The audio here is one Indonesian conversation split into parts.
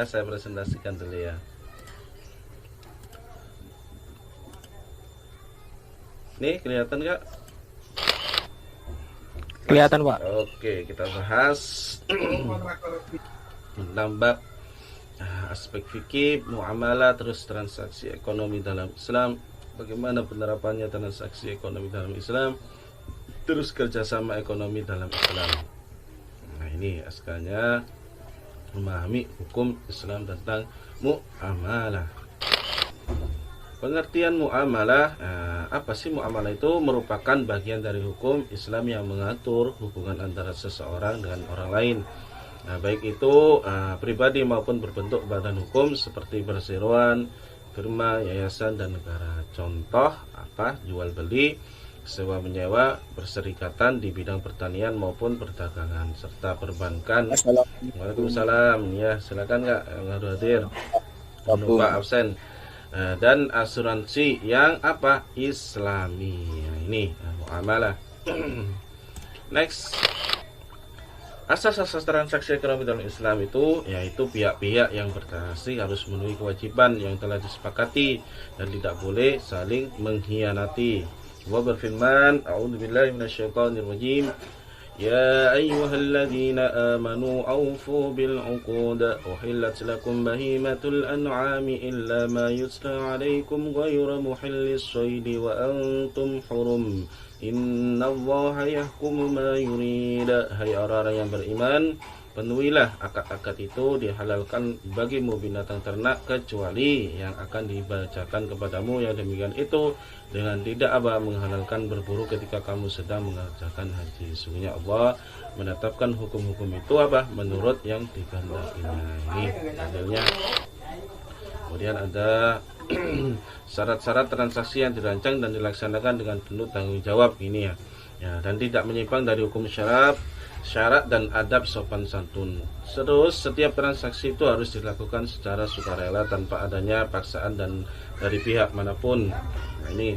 ya, saya presentasikan dulu ya. Nih, kelihatan nggak? Kelihatan, Pak. Oke, kita bahas tentang bab aspek fikih, muamalah, terus transaksi ekonomi dalam Islam. Bagaimana penerapannya transaksi ekonomi dalam Islam, terus kerjasama ekonomi dalam Islam. Nah, ini asalnya memahami hukum Islam tentang muamalah. Pengertian muamalah, apa sih muamalah? Itu merupakan bagian dari hukum Islam yang mengatur hubungan antara seseorang dengan orang lain. Nah, baik itu pribadi maupun berbentuk badan hukum seperti perseroan, firma, yayasan, dan negara. Contoh apa? Jual beli, sewa menyewa, perserikatan di bidang pertanian maupun perdagangan, serta perbankan. Waalaikumsalam. Ya, silakan Kak yang harus hadir. Lupa absen. Dan asuransi yang apa? Islami. Nah, ini muamalah. Next. Asas-asas transaksi ekonomi dalam Islam itu yaitu pihak-pihak yang bertransaksi harus memenuhi kewajiban yang telah disepakati dan tidak boleh saling mengkhianati. Allah berfirman, A'udzubillahi minasyaitonirrajim. يا أيها الذين آمنوا أوفوا بالعقود أحلت لكم بهيمة الأنعام إلا ما يتلى عليكم غير محل الصيد وأنتم حرم إن الله يحكم ما يريد. Hai orang-orang yang beriman, penuhilah akad-akad itu, dihalalkan bagimu binatang ternak kecuali yang akan dibacakan kepadamu, yang demikian itu dengan tidak menghalalkan berburu ketika kamu sedang mengerjakan haji. Sungguhnya Allah menetapkan hukum-hukum itu menurut yang dikehendakinya. Ini dalilnya. Kemudian ada syarat-syarat transaksi yang dirancang dan dilaksanakan dengan penuh tanggung jawab ini ya, dan tidak menyimpang dari hukum syarat dan adab sopan santun. Terus setiap transaksi itu harus dilakukan secara sukarela tanpa adanya paksaan dan dari pihak manapun. Nah,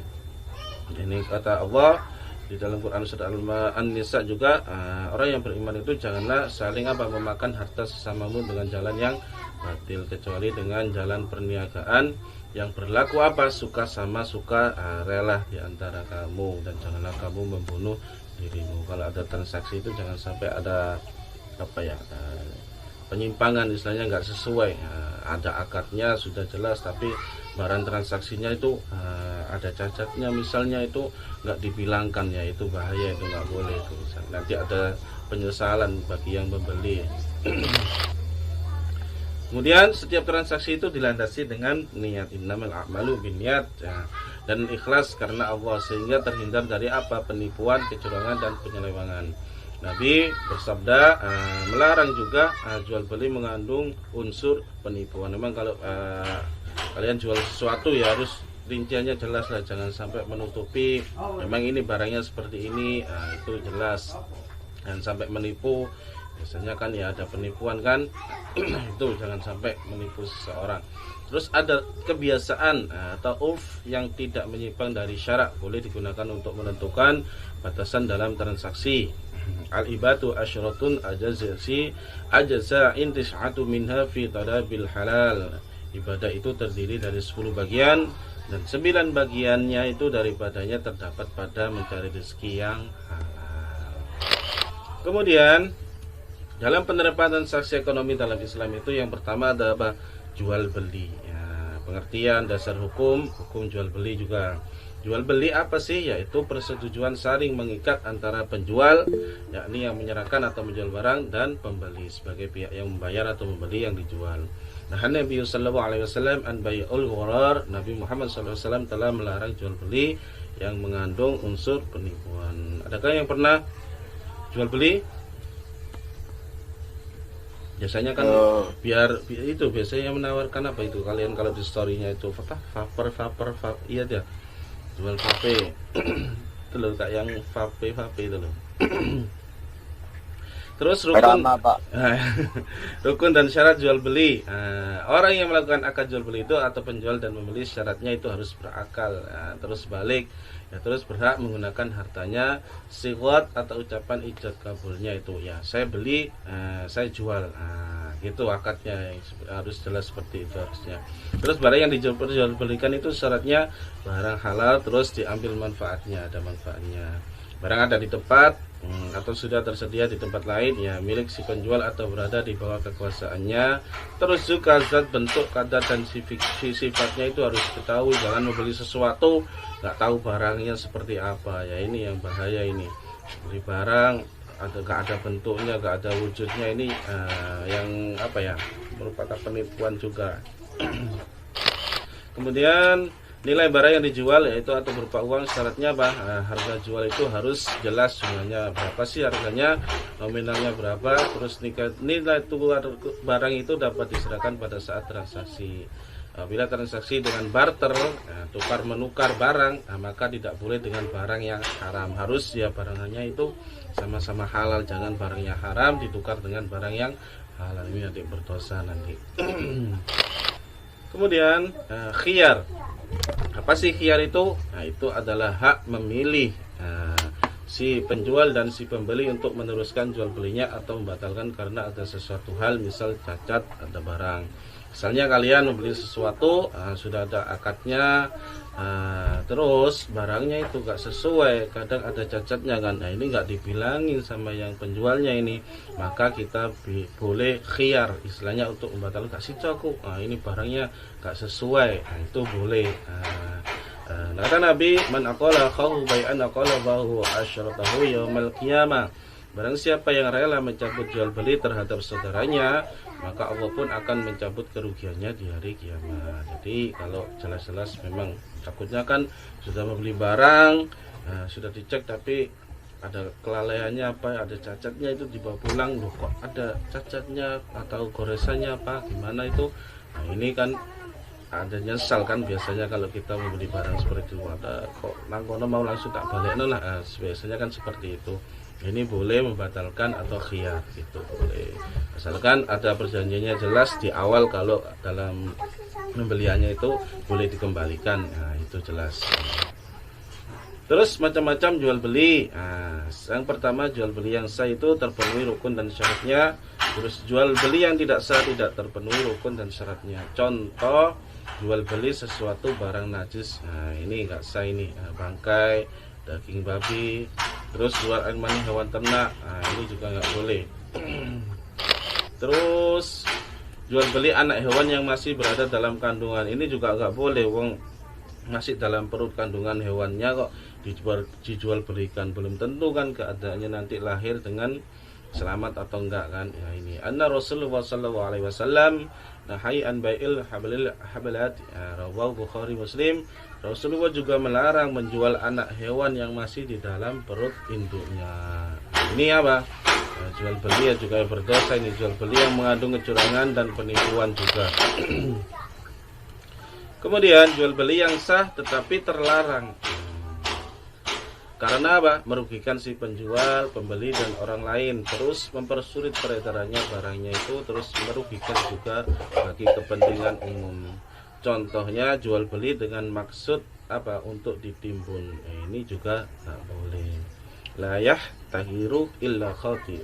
ini kata Allah di dalam Quran surah An-Nisa juga, orang yang beriman itu janganlah saling memakan harta sesamamu dengan jalan yang batil, kecuali dengan jalan perniagaan yang berlaku suka sama suka rela di antara kamu, dan janganlah kamu membunuh dirimu. Kalau ada transaksi itu jangan sampai ada penyimpangan, istilahnya nggak sesuai. Ada akadnya sudah jelas tapi barang transaksinya itu ada cacatnya, misalnya itu nggak dibilangkan, ya itu bahaya, itu nggak boleh itu. Nanti ada penyesalan bagi yang membeli. Kemudian setiap transaksi itu dilandasi dengan niat, innamal a'malu binniyat, dan ikhlas karena Allah, sehingga terhindar dari penipuan, kecurangan, dan penyelewengan. Nabi bersabda, melarang juga jual beli mengandung unsur penipuan. Memang kalau kalian jual sesuatu ya harus rinciannya jelas lah, jangan sampai menutupi memang ini barangnya seperti ini, itu jelas, dan sampai menipu. Biasanya kan ya ada penipuan kan, itu jangan sampai menipu seseorang. Terus ada kebiasaan atau urf yang tidak menyimpang dari syarak, boleh digunakan untuk menentukan batasan dalam transaksi. Al-ibatu asyratun ajza'in tis'atu minha fi talabil halal. Ibadah itu terdiri dari 10 bagian, dan 9 bagiannya itu daripadanya terdapat pada mencari rezeki yang halal. Kemudian dalam penerapan transaksi ekonomi dalam Islam itu yang pertama ada jual beli. Pengertian dasar hukum jual beli juga. Jual beli apa sih? Yaitu persetujuan saling mengikat antara penjual, yakni yang menyerahkan atau menjual barang, dan pembeli sebagai pihak yang membayar atau membeli yang dijual. Nah, Nabi sallallahu alaihi wasallam an bai'ul gharar, Nabi Muhammad sallallahu alaihi wasallam telah melarang jual beli yang mengandung unsur penipuan. Adakah yang pernah jual beli? Biasanya kan biar itu biasanya menawarkan itu kalian kalau di storynya itu vapor iya dia jual vape itu loh, kayak yang vape itu loh. Terus rukun, Pertama, Pak. rukun dan syarat jual beli. Orang yang melakukan akad jual beli itu atau penjual dan membeli syaratnya itu harus berakal. Terus balik, ya terus berhak menggunakan hartanya. Siwat atau ucapan ijab kabulnya itu ya saya beli, saya jual. Gitu akadnya harus jelas seperti itu harusnya. Terus barang yang dijual belikan itu syaratnya barang halal, terus diambil manfaatnya, ada manfaatnya. Barang ada di tempat atau sudah tersedia di tempat lain ya milik si penjual atau berada di bawah kekuasaannya. Terus juga zat, bentuk, kadar dan sifatnya itu harus diketahui. Jangan membeli sesuatu nggak tahu barangnya seperti apa ya, ini yang bahaya ini. Beli barang atau nggak ada bentuknya, nggak ada wujudnya, ini yang apa ya, merupakan penipuan juga. Kemudian nilai barang yang dijual yaitu atau berupa uang, syaratnya apa? Harga jual itu harus jelas jumlahnya berapa sih harganya, nominalnya berapa, terus nilai tukar barang itu dapat diserahkan pada saat transaksi. Bila transaksi dengan barter, tukar menukar barang, maka tidak boleh dengan barang yang haram. Harus ya barangnya itu sama-sama halal, jangan barangnya haram ditukar dengan barang yang halal, ini nanti berdosa nanti. Kemudian khiyar. Apa sih khiyar itu? Itu adalah hak memilih si penjual dan si pembeli untuk meneruskan jual belinya atau membatalkan karena ada sesuatu hal, misal cacat ada barang. Misalnya kalian membeli sesuatu, sudah ada akadnya, terus barangnya itu gak sesuai, kadang ada cacatnya kan. Ini gak dibilangin sama yang penjualnya ini, maka kita boleh khiyar, istilahnya untuk membatalkan. Kasih aku, ini barangnya gak sesuai, itu boleh. Kata Nabi, man aqala khahu bai'an aqala bahu asyratahu yaumal qiyamah. Barang siapa yang rela mencabut jual beli terhadap saudaranya, maka Allah pun akan mencabut kerugiannya di hari kiamat. Jadi kalau jelas-jelas memang takutnya kan sudah membeli barang, sudah dicek tapi ada kelalaiannya apa, ada cacatnya, itu dibawa pulang, loh kok ada cacatnya atau goresannya apa, gimana itu. Ini kan ada nyesal kan biasanya kalau kita membeli barang seperti itu, ada kok nangkono mau langsung tak balik lah, biasanya kan seperti itu. Ini boleh membatalkan atau khiyar, gitu boleh, asalkan ada perjanjiannya jelas di awal. Kalau dalam pembeliannya itu boleh dikembalikan, itu jelas. Terus macam-macam jual beli. Yang pertama jual beli yang sah itu terpenuhi rukun dan syaratnya. Terus jual beli yang tidak sah tidak terpenuhi rukun dan syaratnya. Contoh jual beli sesuatu barang najis, ini nggak sah ini, bangkai, daging babi. Terus jual air mani hewan ternak, ini juga nggak boleh. Terus jual beli anak hewan yang masih berada dalam kandungan, ini juga nggak boleh. Wong masih dalam perut kandungan hewannya kok dijual belikan, belum tentu kan keadaannya nanti lahir dengan selamat atau enggak kan. Ya ini anna Rasulullah sallallahu alaihi wasallam nahi an bai'il habalat, rawahu Bukhari Muslim. Rasulullah juga melarang menjual anak hewan yang masih di dalam perut induknya. Ini apa? Jual beli ya juga berdosa ini, jual beli yang mengandung kecurangan dan penipuan juga. Kemudian jual beli yang sah tetapi terlarang. Karena apa? Merugikan si penjual, pembeli dan orang lain, terus mempersulit peredarannya barangnya itu, terus merugikan juga bagi kepentingan umum. Contohnya jual beli dengan maksud apa? Untuk ditimbun. Ini juga tak boleh. La yahtahiru illa khati.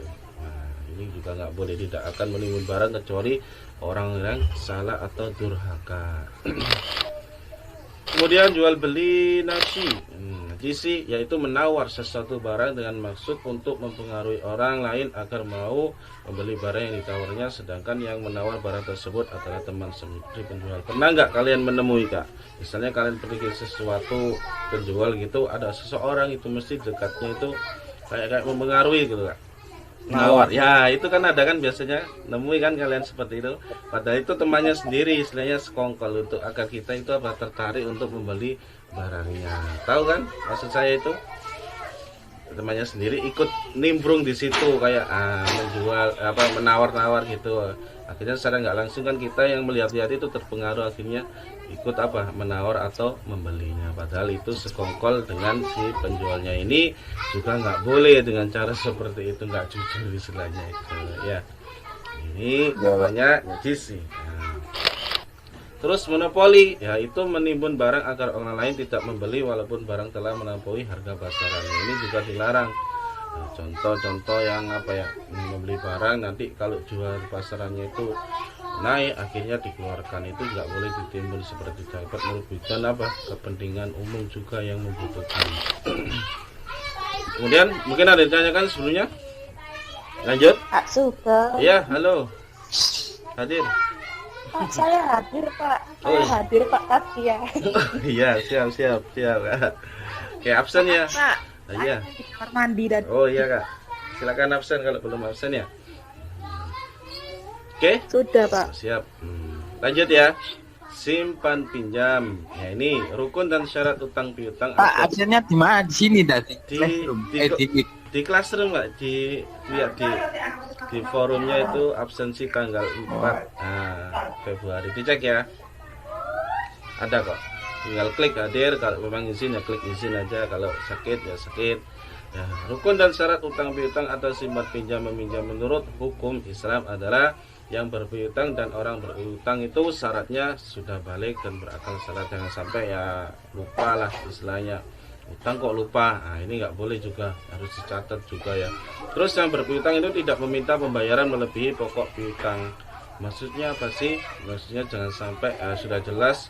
Ini juga nggak boleh, tidak akan menimbun barang kecuali orang yang salah atau durhaka. Kemudian jual beli najisi, yaitu menawar sesuatu barang dengan maksud untuk mempengaruhi orang lain agar mau membeli barang yang ditawarnya, sedangkan yang menawar barang tersebut adalah teman sendiri penjual. Pernah nggak kalian menemui kak? Misalnya kalian pergi ke sesuatu penjual gitu, ada seseorang itu mesti dekatnya itu kayak mempengaruhi gitu kak. Nawar, ya itu kan ada kan biasanya, nemui kan kalian seperti itu. Padahal itu temannya sendiri, istilahnya sekongkol untuk agar kita itu apa, tertarik untuk membeli barangnya. Tahu kan maksud saya itu? Temannya sendiri ikut nimbrung di situ kayak menjual apa, menawar-nawar gitu akhirnya secara nggak langsung kan kita yang melihat-lihat itu terpengaruh, akhirnya ikut apa, menawar atau membelinya, padahal itu sekongkol dengan si penjualnya. Ini juga nggak boleh dengan cara seperti itu, nggak jujur istilahnya itu ya. Ini namanya najis sih. Terus monopoli, yaitu menimbun barang agar orang lain tidak membeli walaupun barang telah melampaui harga pasarannya. Ini juga dilarang. Nah, contoh-contoh yang apa ya, membeli barang nanti kalau jual pasarannya itu naik, akhirnya dikeluarkan, itu nggak boleh ditimbun seperti itu. Dapat merugikan apa, kepentingan umum juga yang membutuhkan. Kemudian mungkin ada yang ditanyakan sebelumnya. Lanjut. Pak Sugeng. Iya, halo. Hadir. Pak, saya hadir Pak. Oh, Saya iya. hadir Pak tadi ya. Iya, siap. Oke, absen ya. Pak, Ah, iya. saya di kamar mandi dan Oh iya kak, silakan absen kalau belum absen ya. Oke, sudah Pak. siap. Lanjut ya. Simpan pinjam. Ya ini rukun dan syarat utang piutang. Pak, absennya di mana? Di sini tadi. Di classroom nggak, lihat di forumnya itu absensi tanggal 4 Februari. Dicek ya. Ada kok. Tinggal klik hadir, kalau memang izin ya klik izin aja, kalau sakit ya sakit. Ya, rukun dan syarat utang piutang atau simpan pinjam meminjam menurut hukum Islam adalah yang berpiutang dan orang berutang itu syaratnya sudah balik dan berakal sehat. Jangan sampai ya lupa lah istilahnya, utang kok lupa. Nah ini nggak boleh juga, harus dicatat juga ya. Terus yang berpiutang itu tidak meminta pembayaran melebihi pokok piutang. Maksudnya apa sih? Maksudnya jangan sampai sudah jelas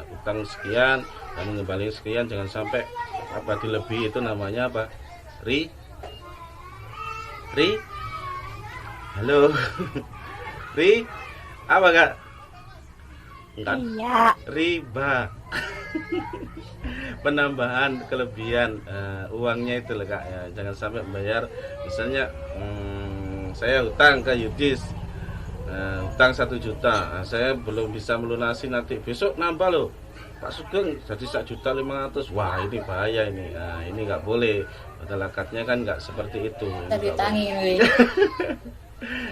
utang sekian dan mengembalikan sekian, jangan sampai apa dilebihi, itu namanya apa? Ri? Halo. Ri? Apa kak? Enggak. Iya. Riba. Penambahan kelebihan uangnya itu loh kak ya. Jangan sampai membayar, misalnya saya utang ke Yudis, utang 1 juta, saya belum bisa melunasi, nanti besok nambah loh Pak Sugeng jadi 1.500.000. Wah ini bahaya ini. Nah, ini nggak boleh, padahal akadnya kan nggak seperti itu. Tadi tangi weh.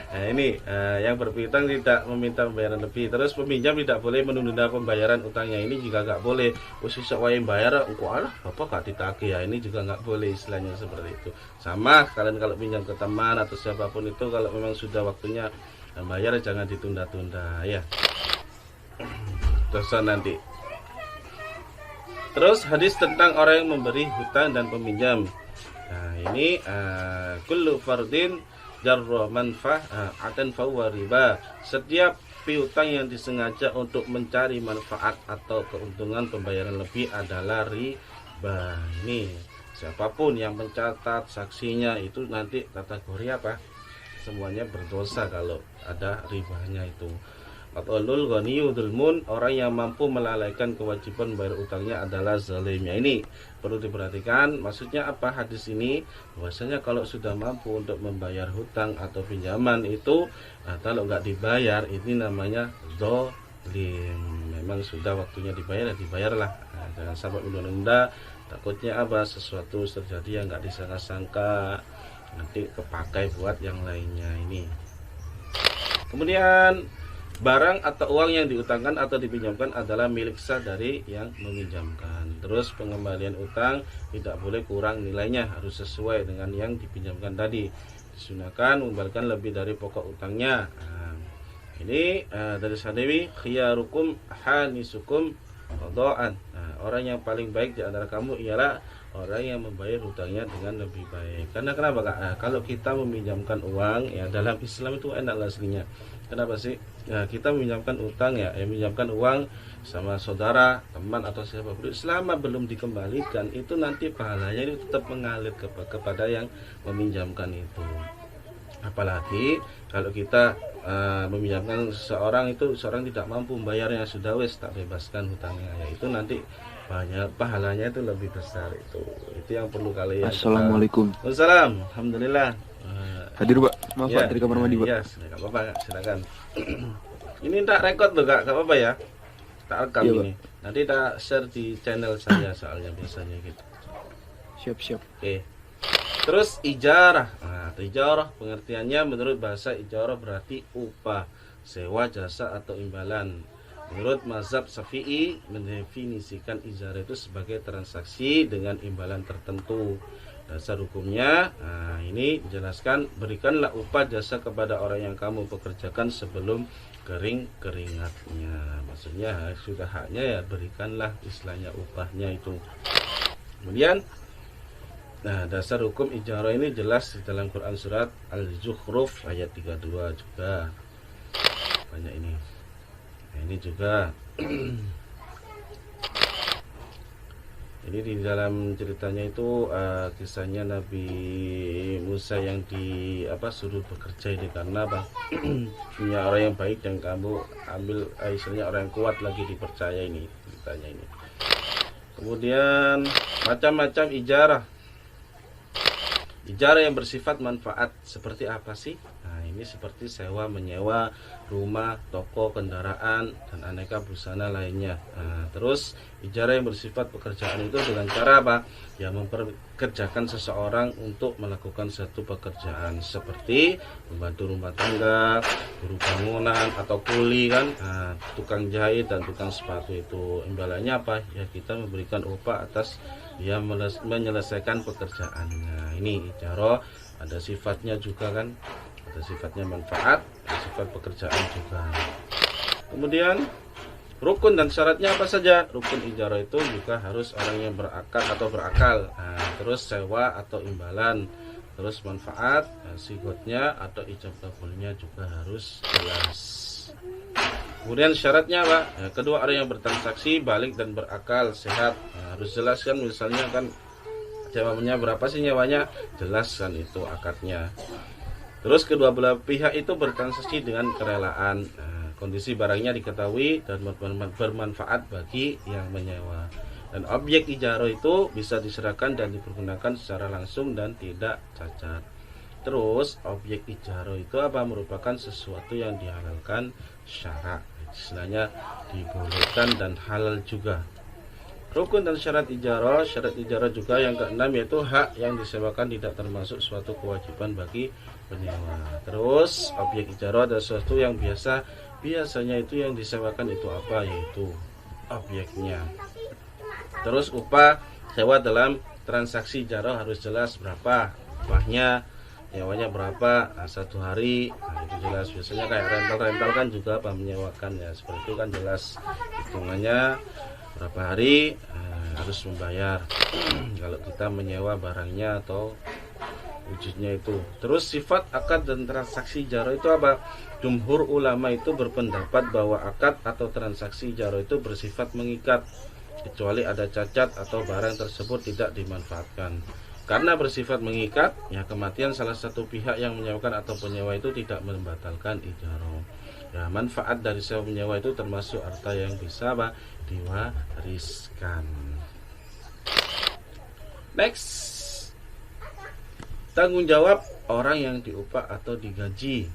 Nah ini yang berpiutang tidak meminta pembayaran lebih. Terus peminjam tidak boleh menunda pembayaran utangnya, ini juga nggak boleh. Khusus wayang bayar engko alah bapak gak ditagih ya, ini juga nggak boleh istilahnya seperti itu. Sama kalian kalau pinjam ke teman atau siapapun itu, kalau memang sudah waktunya bayar jangan ditunda-tunda ya, dosa nanti. Terus hadis tentang orang yang memberi hutang dan peminjam. Nah ini kullu fardin jarra manfah akan fahuwa riba. Setiap piutang yang disengaja untuk mencari manfaat atau keuntungan pembayaran lebih adalah riba. Ini siapapun yang mencatat, saksinya itu nanti kategori apa? Semuanya berdosa kalau ada ribanya itu. Qatlul ghaniyyu dzulmun, orang yang mampu melalaikan kewajiban bayar utangnya adalah zalimnya. Ini perlu diperhatikan, maksudnya apa hadis ini? Bahwasanya kalau sudah mampu untuk membayar hutang atau pinjaman itu, kalau nggak dibayar ini namanya zalim. Memang sudah waktunya dibayar ya dibayarlah. Jangan sampai menunda-nunda, takutnya apa, sesuatu terjadi yang nggak disangka-sangka, nanti kepakai buat yang lainnya ini. Kemudian barang atau uang yang diutangkan atau dipinjamkan adalah milik sah dari yang meminjamkan. Terus pengembalian utang tidak boleh kurang nilainya, harus sesuai dengan yang dipinjamkan tadi. Disunahkan mengembalikan lebih dari pokok utangnya. Ini dari Sadewi, khiyarukum hanisukum qadaan. Orang yang paling baik di antara kamu ialah orang yang membayar hutangnya dengan lebih baik. Karena kenapa kak? Kalau kita meminjamkan uang ya, dalam Islam itu enak aslinya. Kenapa sih? Nah, kita meminjamkan utang ya, meminjamkan uang sama saudara, teman atau siapapun, selama belum dikembalikan itu nanti pahalanya itu tetap mengalir kepada yang meminjamkan itu. Apalagi kalau kita meminjamkan seseorang itu, seorang tidak mampu membayarnya, sudah wes tak bebaskan hutangnya ya, itu nanti banyak pahalanya itu lebih besar. Itu yang perlu kalian. Assalamualaikum. Waalaikumsalam. Alhamdulillah. Hadir Pak, maaf Ya, Pak, dari kamar mandi Pak. Ya, nggak apa-apa Kak, silakan. Ini tak rekod loh Kak, nggak apa-apa ya. Tak rekam Iya, ini. Nanti tak share di channel saya soalnya biasanya gitu. Siap. Oke. Terus ijarah. Nah, ijarah pengertiannya menurut bahasa ijarah berarti upah. sewa jasa atau imbalan. Menurut mazhab Syafi'i mendefinisikan ijarah itu sebagai transaksi dengan imbalan tertentu. Dasar hukumnya, ini dijelaskan, berikanlah upah jasa kepada orang yang kamu pekerjakan sebelum kering keringatnya. Maksudnya sudah haknya ya berikanlah istilahnya upahnya itu. Kemudian, dasar hukum ijarah ini jelas di dalam Quran surat Al-Zukhruf ayat 32 juga. Banyak ini. Ini juga ini di dalam ceritanya itu kisahnya Nabi Musa yang suruh bekerja ini karena punya orang yang baik dan kamu ambil istilahnya orang yang kuat lagi dipercaya ini ceritanya ini. Kemudian macam-macam ijarah yang bersifat manfaat seperti apa sih? Nah, ini seperti sewa menyewa rumah, toko, kendaraan, dan aneka busana lainnya. Terus ijarah yang bersifat pekerjaan itu dengan cara apa? Ya, memperkerjakan seseorang untuk melakukan satu pekerjaan seperti membantu rumah tangga, buruh bangunan atau kuli kan, tukang jahit dan tukang sepatu itu. Imbalannya apa? Ya, kita memberikan upah atas dia menyelesaikan pekerjaannya. Ini ijarah ada sifatnya juga kan, ada sifatnya manfaat, ada sifat pekerjaan juga. Kemudian rukun dan syaratnya apa saja? Rukun ijarah itu juga harus orang yang berakal. Terus sewa atau imbalan, terus manfaat, sigotnya atau ijab kabulnya juga harus jelas. Kemudian syaratnya apa? Kedua orang yang bertransaksi balik dan berakal, sehat. Harus jelaskan misalnya kan sewanya berapa sih nyewanya, jelaskan itu akadnya. Terus kedua belah pihak itu bertransaksi dengan kerelaan. Kondisi barangnya diketahui dan bermanfaat bagi yang menyewa. Dan objek ijarah itu bisa diserahkan dan dipergunakan secara langsung dan tidak cacat. Terus objek ijarah itu apa? Merupakan sesuatu yang dihalalkan syara, istilahnya dibolehkan dan halal juga. Rukun dan syarat ijarah juga yang keenam yaitu hak yang disewakan tidak termasuk suatu kewajiban bagi penyewa. Terus objek ijarah adalah sesuatu yang biasanya itu yang disewakan itu apa? Yaitu objeknya. Terus upah sewa dalam transaksi ijarah harus jelas berapa upahnya, nyewanya berapa, satu hari, itu jelas. Biasanya kayak rental kan juga apa menyewakan ya, seperti itu kan jelas hitungannya berapa hari harus membayar kalau kita menyewa barangnya atau wujudnya itu. Terus sifat akad dan transaksi ijarah itu apa? Jumhur ulama itu berpendapat bahwa akad atau transaksi ijarah itu bersifat mengikat kecuali ada cacat atau barang tersebut tidak dimanfaatkan. Karena bersifat mengikat, ya kematian salah satu pihak yang menyewakan atau penyewa itu tidak membatalkan ijarah. Ya, manfaat dari sewa menyewa itu termasuk harta yang bisa diwariskan. Next, tanggung jawab orang yang diupah atau digaji.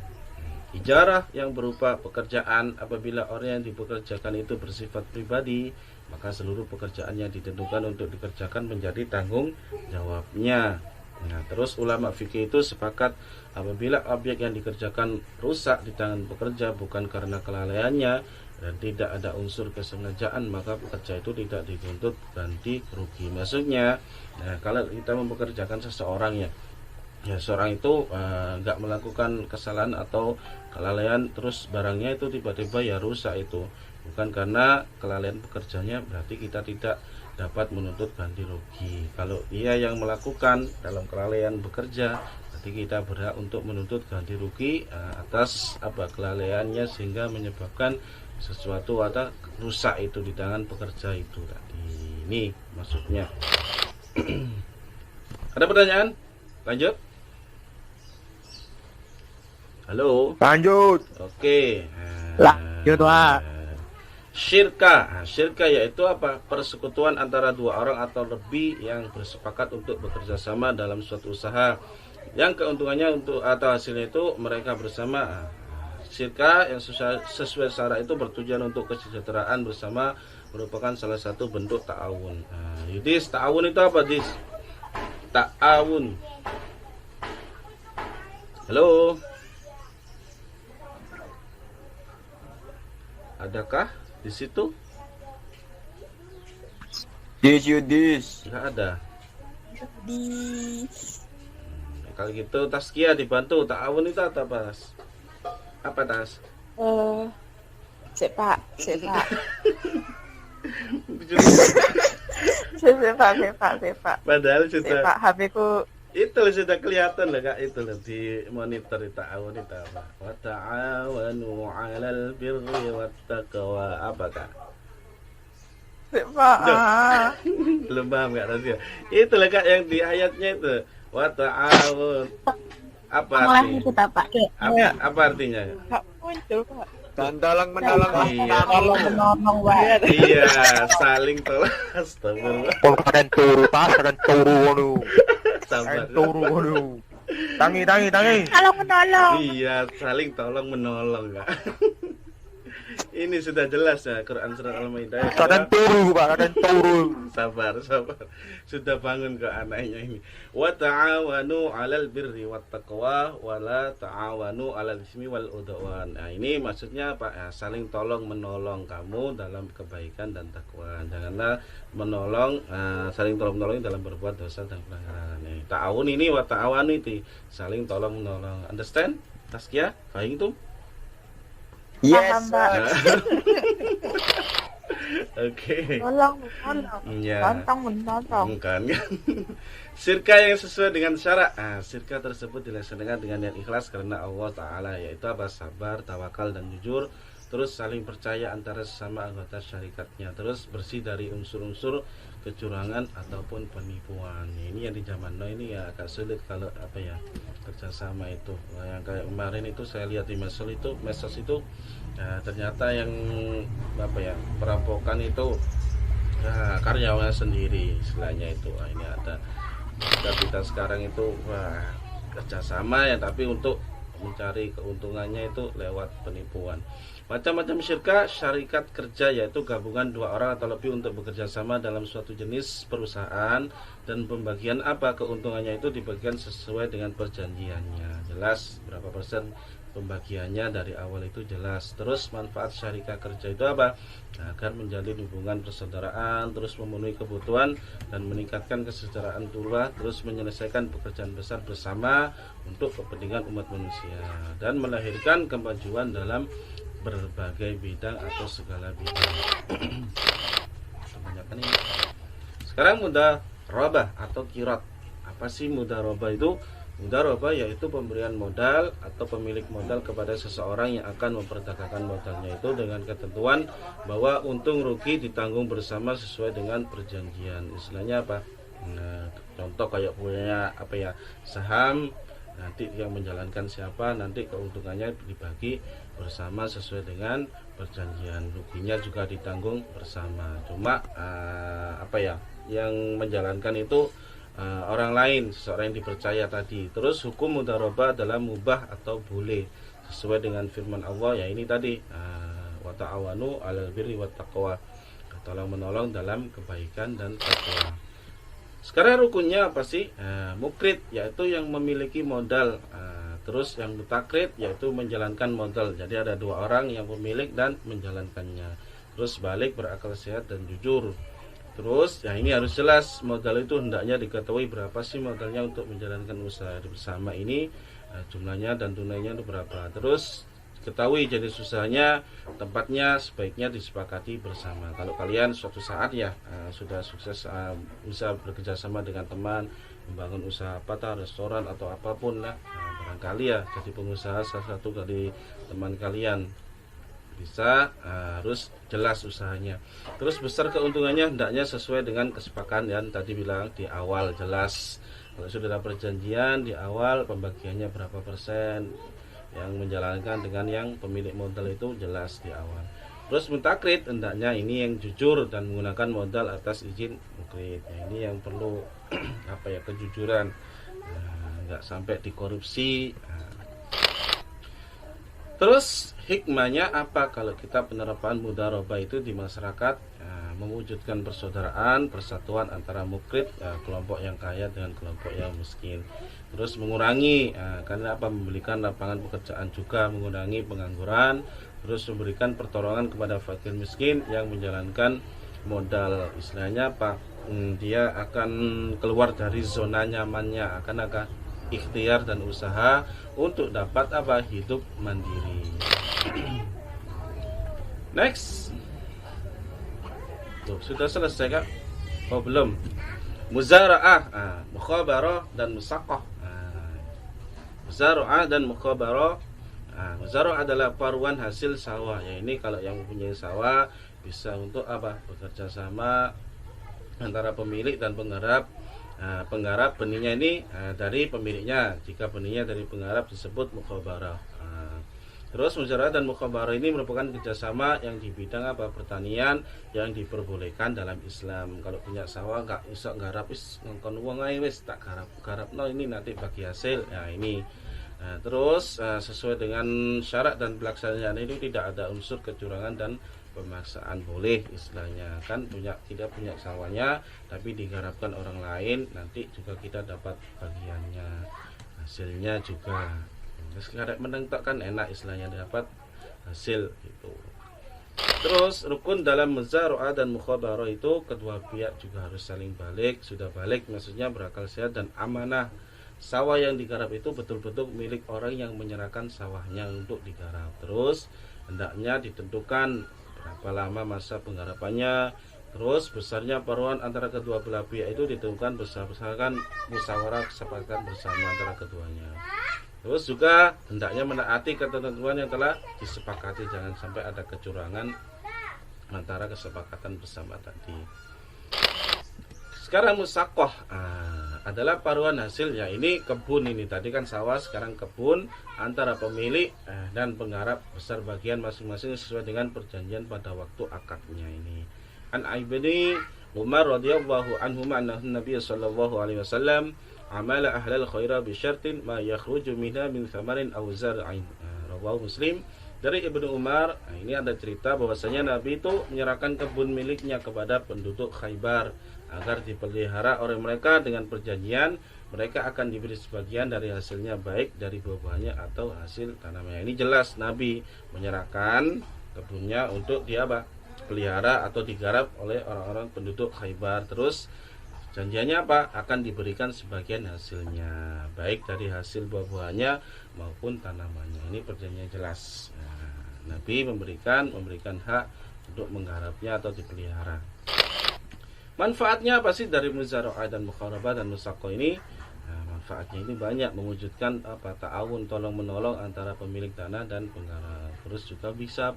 Ijarah yang berupa pekerjaan, apabila orang yang dipekerjakan itu bersifat pribadi, maka seluruh pekerjaan yang ditentukan untuk dikerjakan menjadi tanggung jawabnya. Nah, terus ulama fikih itu sepakat apabila objek yang dikerjakan rusak di tangan pekerja bukan karena kelalaiannya dan tidak ada unsur kesengajaan, maka pekerja itu tidak dituntut ganti rugi. Maksudnya, kalau kita mempekerjakan seseorang ya seorang itu nggak melakukan kesalahan atau kelalaian, terus barangnya itu tiba-tiba ya rusak, itu bukan karena kelalaian pekerjanya, berarti kita tidak dapat menuntut ganti rugi. Kalau dia yang melakukan dalam kelalaian bekerja, berarti kita berhak untuk menuntut ganti rugi atas kelalaiannya sehingga menyebabkan sesuatu atau rusak itu di tangan pekerja itu tadi. Ini maksudnya. Ada pertanyaan? Lanjut. Halo. Lanjut. Oke. Lanjut, Pak. Syirka yaitu apa? Persekutuan antara dua orang atau lebih yang bersepakat untuk bekerja sama dalam suatu usaha yang keuntungannya untuk atau hasilnya itu mereka bersama. Syirka yang sesuai syarat itu bertujuan untuk kesejahteraan bersama, merupakan salah satu bentuk ta'awun. Yudis, ta'awun itu apa, Dis? Ta'awun. Halo. Adakah di situ? This. Nggak ada. Di Kalau gitu tazkiyah dibantu, ta'awun itu apa, Tas? Apa, Tas? Pak. Pak. Padahal sudah Pak, HP ku itu sudah kelihatan loh Kak, itu loh di monitor di ta'awun itu apa? Wa ta'awanu 'alal birri wat taqwa, apa Kak? Pak. Belum paham Kak Tasya? Itu loh Kak yang di ayatnya itu. Wa ta'awun. Apa Malah artinya? itu tak pakai. Apa artinya? Enggak muncul, Pak. Tolong menolong. Iya. Tolong menolong, Pak. Iya, saling tolong. Astagfirullah. Kadang turu tas, kadang turu anu. Sabar. Turu anu. Tangi. Tolong menolong. Iya, saling tolong menolong Kak. Ini sudah jelas ya Quran surat Al-Maidah. Kadang turu, Pak, kadang turu. Sabar. Sudah bangun ke anaknya ini. Wa ta'awanu 'alal birri wat taqwa wa la ta'awanu 'alal ismi wal udwan. Nah, ini maksudnya Pak ya, saling tolong menolong kamu dalam kebaikan dan takwa. Janganlah menolong saling tolong menolong dalam berbuat dosa dan pelanggaran. Ta'awun ini wa ta'awanu itu saling tolong menolong. Understand? Tazkiyah? Fahim tuh? Yes. Mbak. Oke. Menolong. Ya. Menolong. Bukan. Sirka yang sesuai dengan syarat. Sirka tersebut dilaksanakan dengan niat ikhlas karena Allah Ta'ala, yaitu apa? Sabar, tawakal, dan jujur. Terus saling percaya antara sesama anggota syarikatnya. Terus bersih dari unsur-unsur kecurangan ataupun penipuan. Ini yang di zaman now ini ya agak sulit kalau apa ya kerjasama itu. Yang kayak kemarin itu saya lihat di medsos itu ternyata yang apa ya perampokan itu karyawan sendiri istilahnya itu. Ini ada kita sekarang itu kerjasama ya, tapi untuk mencari keuntungannya itu lewat penipuan. Macam-macam syarikat kerja yaitu gabungan dua orang atau lebih untuk bekerja sama dalam suatu jenis perusahaan, dan pembagian apa keuntungannya itu dibagikan sesuai dengan perjanjiannya. Jelas berapa persen pembagiannya dari awal itu jelas. Terus manfaat syarikat kerja itu apa? Agar menjalin hubungan persaudaraan, terus memenuhi kebutuhan dan meningkatkan kesejahteraan pula, terus menyelesaikan pekerjaan besar bersama untuk kepentingan umat manusia dan melahirkan kemajuan dalam berbagai bidang atau segala bidang. Kebanyakan ini. Sekarang mudarabah atau qirat. Apa sih mudarabah itu? Mudarabah yaitu pemberian modal atau pemilik modal kepada seseorang yang akan memperdagangkan modalnya itu dengan ketentuan bahwa untung rugi ditanggung bersama sesuai dengan perjanjian. Istilahnya apa? Nah, contoh kayak punya apa ya, saham, nanti yang menjalankan siapa, nanti keuntungannya dibagi bersama sesuai dengan perjanjian, ruginya juga ditanggung bersama. Cuma apa ya, yang menjalankan itu orang lain, seseorang yang dipercaya tadi. Terus hukum mudarabah adalah mubah atau boleh sesuai dengan firman Allah ya ini tadi, wa ta'awanu 'alal birri wat taqwa, tolong menolong dalam kebaikan dan takwa. Sekarang rukunnya apa sih? Mukrid yaitu yang memiliki modal, terus yang mutakrid yaitu menjalankan modal. Jadi ada dua orang yang pemilik dan menjalankannya. Terus balik, berakal sehat dan jujur. Terus ya ini harus jelas modal itu hendaknya diketahui berapa sih modalnya untuk menjalankan usaha bersama ini, jumlahnya dan tunainya itu berapa. Terus ketahui jenis usahanya, tempatnya sebaiknya disepakati bersama. Kalau kalian suatu saat ya sudah sukses bisa bekerja sama dengan teman membangun usaha restoran atau apapun lah, barangkali ya jadi pengusaha salah satu dari teman kalian bisa, harus jelas usahanya. Terus besar keuntungannya hendaknya sesuai dengan kesepakatan yang tadi bilang di awal, jelas. Kalau sudah ada perjanjian di awal pembagiannya berapa persen, yang menjalankan dengan yang pemilik modal itu jelas di awal. Terus mutakrid hendaknya ini yang jujur dan menggunakan modal atas izin mukrid. Ini yang perlu apa ya, kejujuran, nggak sampai dikorupsi. Terus hikmahnya apa kalau kita penerapan mudarabah itu di masyarakat? Mewujudkan persaudaraan, persatuan antara mukrid, kelompok yang kaya dengan kelompok yang miskin. Terus mengurangi karena apa? Memberikan lapangan pekerjaan juga, mengurangi pengangguran. terus memberikan pertolongan kepada fakir miskin yang menjalankan modal. Istilahnya Pak, dia akan keluar dari zona nyamannya, akan ikhtiar dan usaha untuk dapat hidup mandiri. Next. Tuh, sudah selesai Kak? Oh belum. Muzara'ah, mukhabarah dan musaqah. Muzara'ah dan mukhabarah. Muzara'ah adalah paruan hasil sawah. Ya ini kalau yang mempunyai sawah bisa untuk bekerja sama antara pemilik dan penggarap. Penggarap benihnya ini dari pemiliknya. Jika benihnya dari penggarap disebut mukhabarah. Terus muzara'ah dan mukhabarah ini merupakan kerjasama yang di bidang pertanian yang diperbolehkan dalam Islam. Kalau punya sawah nggak bisa garap, wis ngongkon uang ae wis tak garap no ini nanti bagi hasil. Ya ini. Terus sesuai dengan syarat dan pelaksanaan itu tidak ada unsur kecurangan dan pemaksaan, boleh istilahnya kan tidak punya sawahnya tapi digarapkan orang lain, nanti juga kita dapat bagiannya, hasilnya juga. Sekarang menentok kan enak istilahnya, dapat hasil gitu. Terus rukun dalam muzara'ah dan mukhabarah itu kedua pihak juga harus saling balik. Sudah balik maksudnya berakal sehat dan amanah. Sawah yang digarap itu betul-betul milik orang yang menyerahkan sawahnya untuk digarap. Terus hendaknya ditentukan berapa lama masa penggarapannya. Terus besarnya paruan antara kedua belah pihak itu ditentukan berdasarkan musyawarah kesepakatan bersama antara keduanya. Terus juga hendaknya menaati ketentuan yang telah disepakati, jangan sampai ada kecurangan antara kesepakatan bersama tadi. Sekarang musaqah adalah paruan hasil, ya ini kebun, ini tadi kan sawah, sekarang kebun antara pemilik dan penggarap, besar bagian masing-masing sesuai dengan perjanjian pada waktu akadnya ini. An Ibni Umar radhiyallahu anhu anna Nabi sallallahu alaihi wasallam amala ahlal khaira bi syartin ma yakhruju minha min thamarin aw zar'in. Rawahu Muslim. Dari Ibnu Umar, ini ada cerita bahwasanya Nabi itu menyerahkan kebun miliknya kepada penduduk Khaybar agar dipelihara oleh mereka dengan perjanjian mereka akan diberi sebagian dari hasilnya, baik dari buah-buahnya atau hasil tanamannya. Ini jelas Nabi menyerahkan kebunnya untuk pelihara atau digarap oleh orang-orang penduduk Khaybar. Terus janjiannya akan diberikan sebagian hasilnya, baik dari hasil buah-buahnya maupun tanamannya. Ini perjanjian jelas. Nabi memberikan hak untuk menggarapnya atau dipelihara. Manfaatnya apa sih dari muzara'ah dan mukharabah dan musaqah ini? Manfaatnya ini banyak, mewujudkan ta'awun, tolong menolong antara pemilik tanah dan penggarap. Terus juga bisa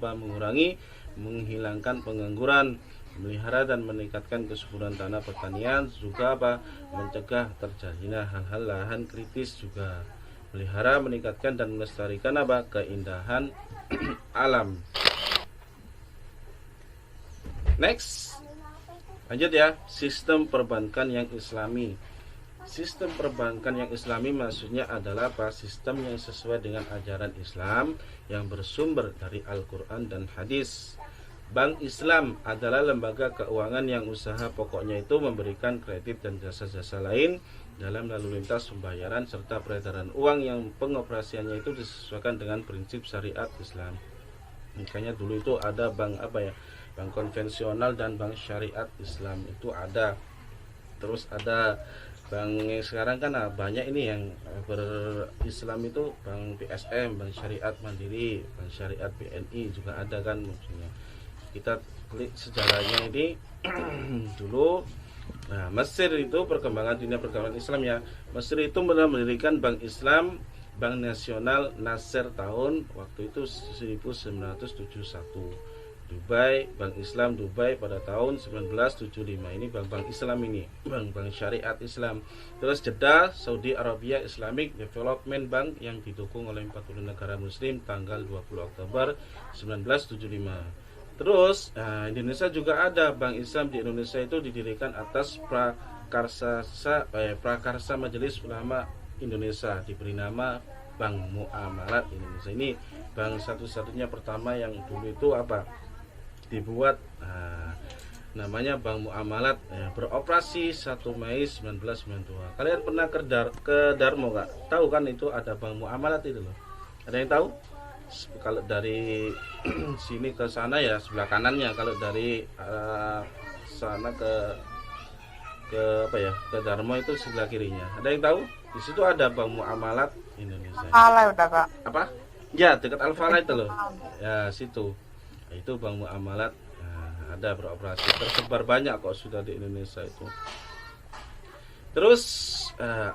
menghilangkan pengangguran, memelihara dan meningkatkan kesuburan tanah pertanian, juga mencegah terjadinya hal-hal lahan kritis, juga melihara, meningkatkan dan melestarikan keindahan alam. Next, lanjut ya, sistem perbankan yang islami. Sistem perbankan yang islami maksudnya adalah sistem yang sesuai dengan ajaran Islam yang bersumber dari Al-Quran dan hadis. Bank Islam adalah lembaga keuangan yang usaha pokoknya itu memberikan kredit dan jasa-jasa lain dalam lalu lintas pembayaran serta peredaran uang yang pengoperasiannya itu disesuaikan dengan prinsip syariat Islam. Makanya dulu itu ada bank bank konvensional dan bank syariat Islam itu ada. Terus ada bank yang sekarang kan banyak ini yang berislam itu, bank PSM, bank syariat Mandiri, bank syariat BNI juga ada kan maksudnya. Kita klik sejarahnya ini dulu. Mesir itu perkembangan dunia perkembangan Islam ya. Mesir itu mendirikan Bank Islam, Bank Nasional Nasser tahun waktu itu 1971. Dubai, Bank Islam Dubai pada tahun 1975. Ini bank-bank Islam ini, bank-bank syariat Islam. Terus Jeddah, Saudi Arabia Islamic Development Bank yang didukung oleh 40 negara muslim tanggal 20 Oktober 1975. Terus Indonesia juga ada Bank Islam di Indonesia, itu didirikan atas prakarsa Majelis Ulama Indonesia, diberi nama Bank Muamalat Indonesia. Ini bank satu-satunya pertama yang dulu itu dibuat, namanya Bank Muamalat, beroperasi 1 Mei 1992. Kalian pernah ke Darmo nggak? Tahu kan itu ada Bank Muamalat itu loh. Ada yang tahu? kalau dari sini ke sana ya sebelah kanannya, kalau dari sana ke apa ya, ke Darmo itu sebelah kirinya. Ada yang tahu? Di situ ada Bank Muamalat Indonesia. Salah udah kak. Apa? Ya, dekat Al-Falah itu loh. Ya, situ. Itu Bank Muamalat. Nah, ada beroperasi, tersebar banyak kok sudah di Indonesia itu. Terus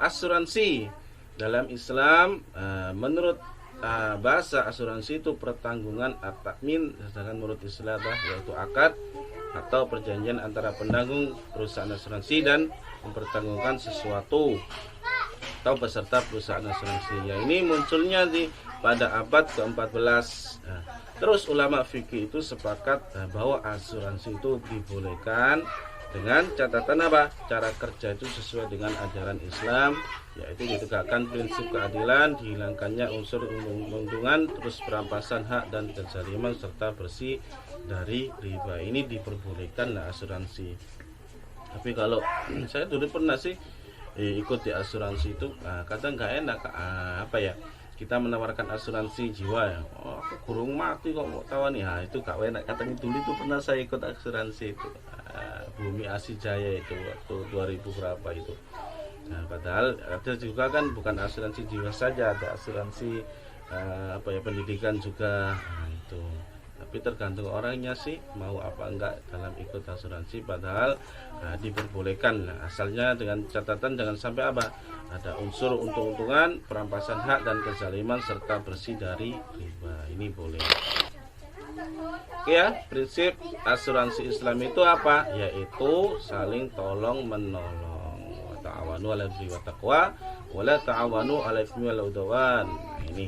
asuransi dalam Islam, menurut bahasa asuransi itu pertanggungan at-takmin, sedangkan menurut istilah yaitu akad atau perjanjian antara penanggung perusahaan asuransi dan mempertanggungan sesuatu atau peserta perusahaan asuransi. Ya, ini munculnya pada abad ke-14. Nah, terus ulama fikih itu sepakat bahwa asuransi itu dibolehkan dengan catatan apa? Cara kerja itu sesuai dengan ajaran Islam, yaitu ditegakkan prinsip keadilan, dihilangkannya unsur untung-untungan, terus perampasan hak dan kezaliman serta bersih dari riba. Ini diperbolehkan lah asuransi. Tapi kalau saya dulu pernah sih ikut di asuransi itu, kadang nggak enak, apa ya, kita menawarkan asuransi jiwa ya, oh, aku kurung mati kok mau tahu nih, itu gak enak. Kadang dulu itu pernah saya ikut asuransi itu, Bumi Asih Jaya itu waktu 2000 berapa itu. Nah, padahal ada juga kan bukan asuransi jiwa saja, ada asuransi apa ya, pendidikan juga. Nah, itu. Tapi tergantung orangnya sih mau apa enggak dalam ikut asuransi. Padahal diperbolehkan. Nah, asalnya dengan catatan jangan sampai apa, ada unsur untung-untungan, perampasan hak dan kezaliman serta bersih dari riba. Ini boleh. Oke ya, prinsip asuransi Islam itu apa? Yaitu saling tolong menolong. Wa ta'awanu 'alal birri wat taqwa wa la ta'awanu 'alal itsmi wal 'udwan. Ini